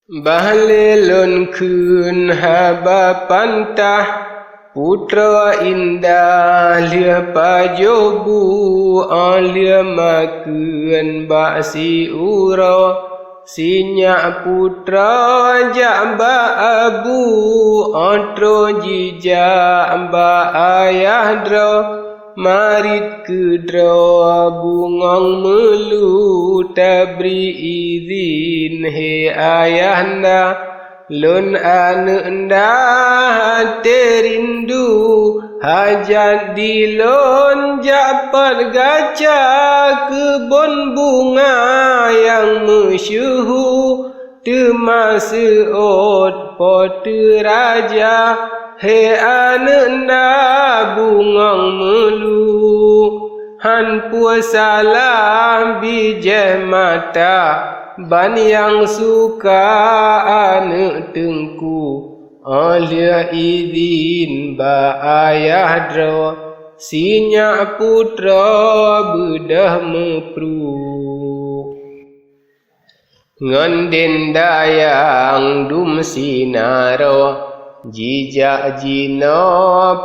Bahlelon kun haba pantah putra indah lia pajobu alia makun baksi uro sinyak putra jamba abu otro jija ba ayah dro marit kedro bungong melu tabri izin he ayahna lun ananda terindu hajat di lun japat gaca kebun bunga yang masyhur termasuk pote raja he ananda bungong melu han puasalah bijah mata ban yang suka anak tengku alia izin ba ayah dro sinyak putra bedah mepru nganden dayang dum sinaro jijak jino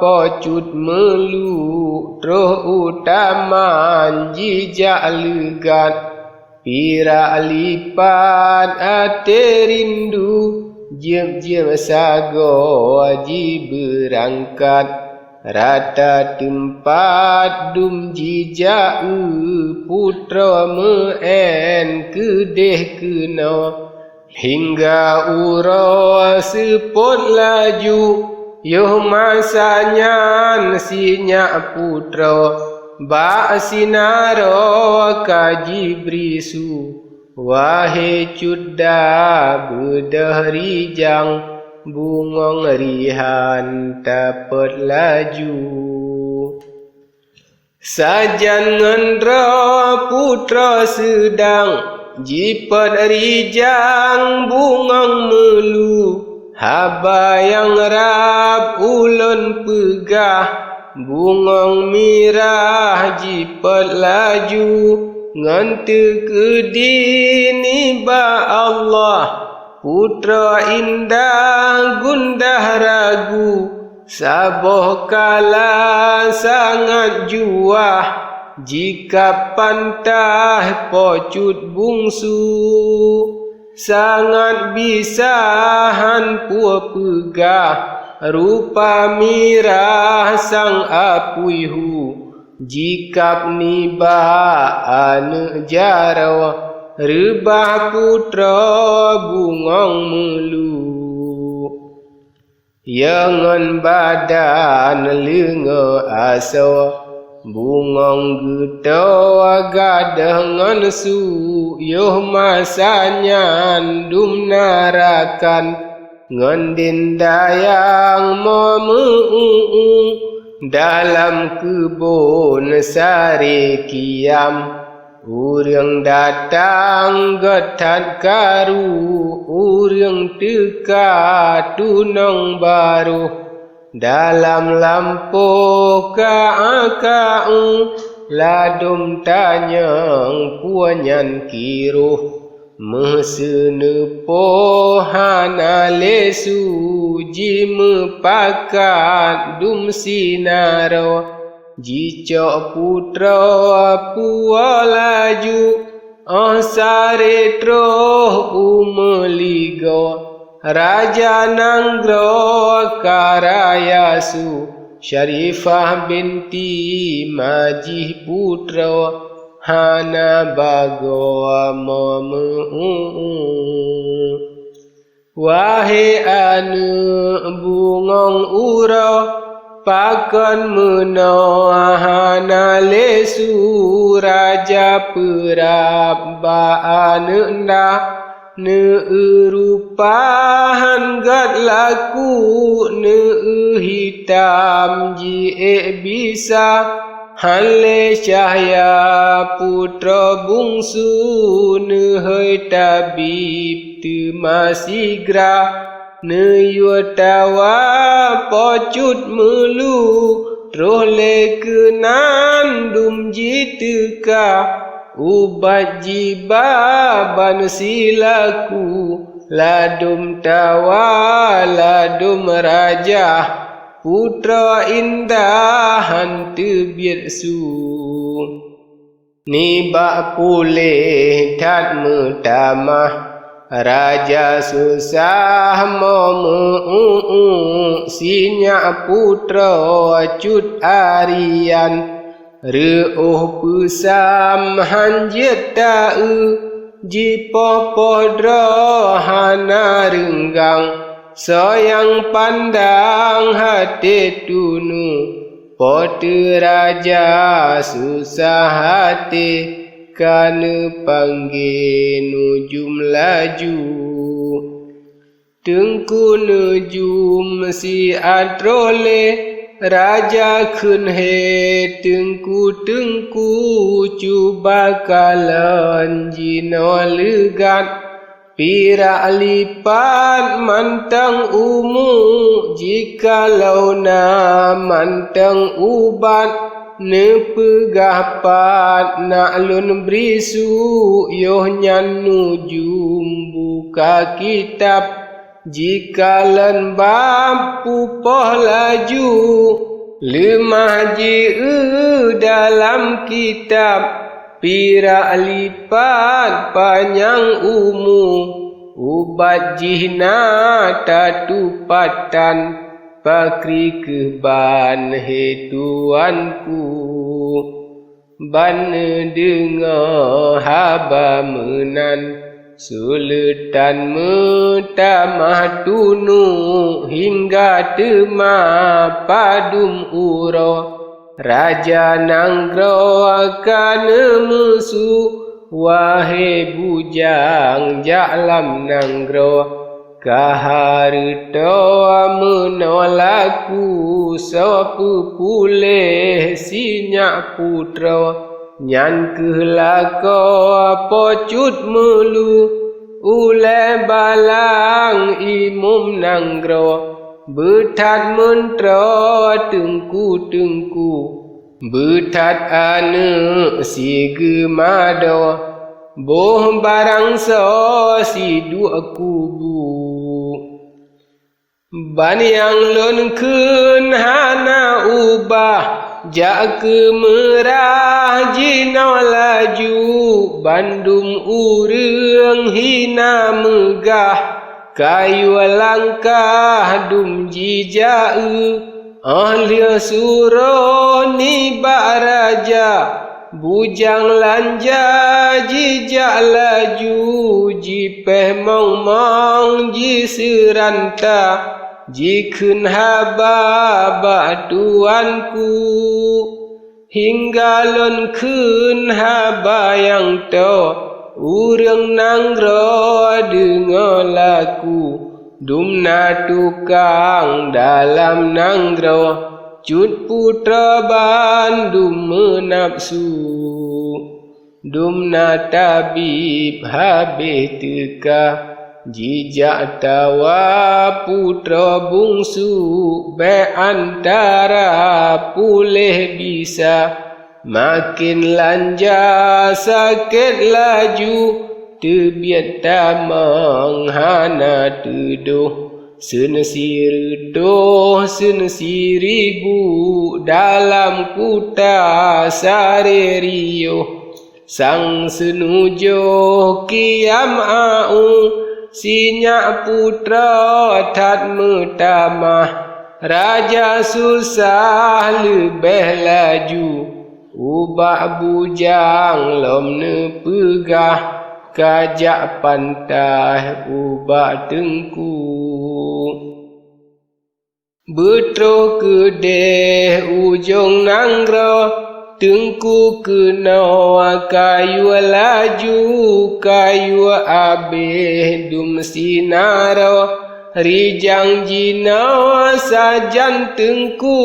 pocut melu troh utaman jijak legat pira lipat ate rindu jem sago aji berangkat rata tempat dum jijak putra meen kedeh kena hingga uro sepot laju yoh masanya sinyak putra ba sinaro kaji brisu wahai cuda bedah rijang bungong rihan dapat laju sajan ngendra putra sedang jipat rijang bungong melu haba yang rap ulun pegah bungong mirah jipat laju ngante kedini ba Allah putra indah gundah ragu saboh kala sangat juah jika pantah pocut bungsu sangat bisahan pua pegah rupa mirah sang apuihu jikap niba ane jarawa rebah putra bungong melu yangan badan lenga aso bungong geto gadangan su yoh masanya dum narakan ngandin dayang momu dalam kebun sari kiam urang datang getat karu urang teka tunong baru dalam lampu kaakau ladum tanyang puanyan kiruh mesene pohana lesu jime pakat dum sinaro jicok putra pua laju sare troh umeligo raja nanggro karayasu syarifah binti majih putra hana bago momu wahai anu bungong uro pakon meno hana lesu raja perab ba anu nda ne rupahan gad laku ne hitam ji bisa hale cahaya putra bungsu ne hai tabib tu masigra ne yutawa pocut melu troh le kenan dum jiteka ubat jiba ban silaku ladum tawa ladum raja putra indah hantu biatsu ni bak pulih tat metamah raja susah mau sinyak putra cut arian reuh pusam hanjit ta'u jipoh hana renggang soyang pandang hati tunu pote raja susah hati kana panggil nujum laju Teungku nujum si atrole raja khun he Teungku cuba kalan jino legat Pira lipat mantang umu jikalau na mantang ubat nepegahpat nak lun berisu yoh nyan nujum buka kitab jikalan bampu poh laju lemah dalam kitab pira lipat panjang umu ubat jihna tatupatan pakri keban he tuanku ban dengar haba menan suletan metamah tunu hingga temah padum uro Raja nanggro kana musuh wahai bujang jalam nanggro kaharito menolaku sopu pulih sinyak putra nyan kelako pocut melu ule balang imum nanggro Betat mentra Teungku Betat ane si gemado Boh barang so si dua kubu Ban yang lon kun hana ubah Jak kemerah jino laju Bandung urang hina megah Kayu langkah dum jijau ahli suro ni baraja bujang lanja jijak laju jipeh mong ji seranta jikun haba batuanku hingga lon kun haba yang to Urang nanggro dengar laku Dumna tukang dalam nanggro Cut putra bandum menapsu Dumna tabib habis teka Jijak tawa putra bungsu Beantara pulih bisa Makin lanja sakit laju Tebiat tamang hana teduh Senesiredoh senesiribu Dalam kuta sareriyo Sang senujo kiam au Sinyak putra tat metamah Raja susah lebih laju Ubak bujang lom ne pegah Kajak pantai ubak Teungku Betro kedeh ujung nanggro Teungku kena kayu laju Kayu abih dum sinaro Rijang jina sajan Teungku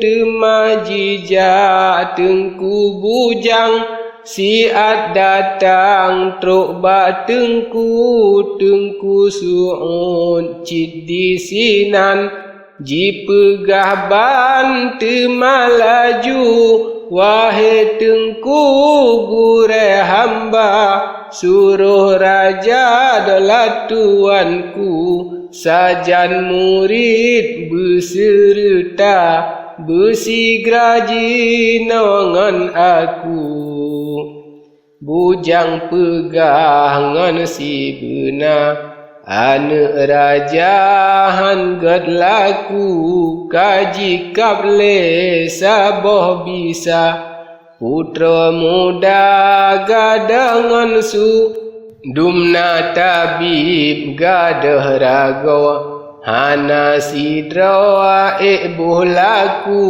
Tema jijak Teungku bujang Siat datang truk bak Teungku su'un cid di sinan Jipegah ban tema laju Wahai Teungku gure hamba suruh raja adalah tuanku, sajan murid berserta, bersigraji nongan aku. Bujang pegangan si benar, anak raja hanggat laku, kaji kaple saboh bisa, putra muda gadangan su, dumna tabib gadah rago, hana sidra buh laku,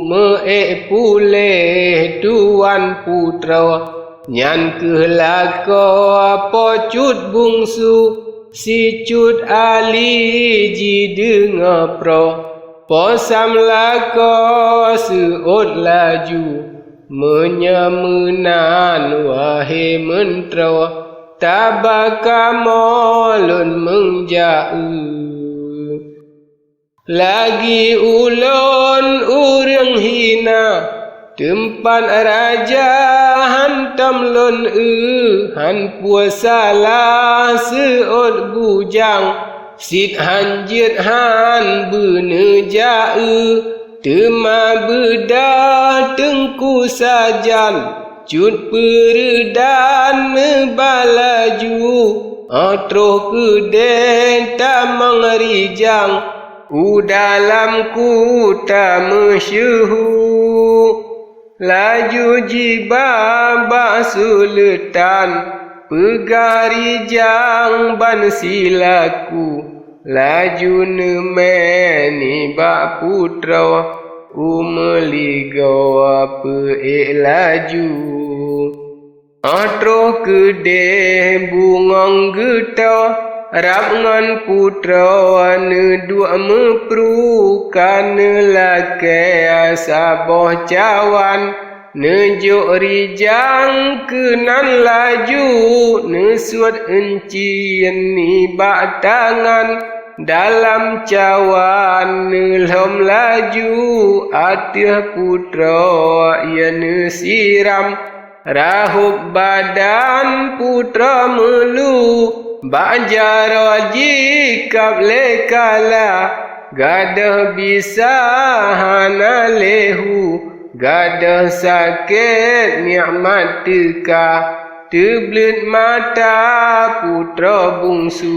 me puleh tuan putra, nyan kelako pocut bungsu, si cut ali ji dengar pro, posam lako seot laju, menyemenan wahai mentera, tabaka molun mengjau. Lagi ulun urang hina, tempat raja hantam lon han puasalah seot bujang, sit hanjit han beneja tema bedah tengku sajan, cut Peureudan balaju, atroh keden tamang rijang, dalamku tak masyhur. Laju jiba basuletan, pegari jang ban silaku, laju nemeni bak putra, umeligo pe laju. Atroh kedeh bungong getah, rap ngan putra ne dua mepru, kana lake saboh cawan, nejuk rijang kenan laju, nesuat encin ni bak tangan, dalam cawan nelhom laju, atih putra ia nesiram, rahub badan putra melu, Bajar jika lekala, gadah bisa hana lehu, gadah sakit nikmat teka, teblet mata putra bungsu.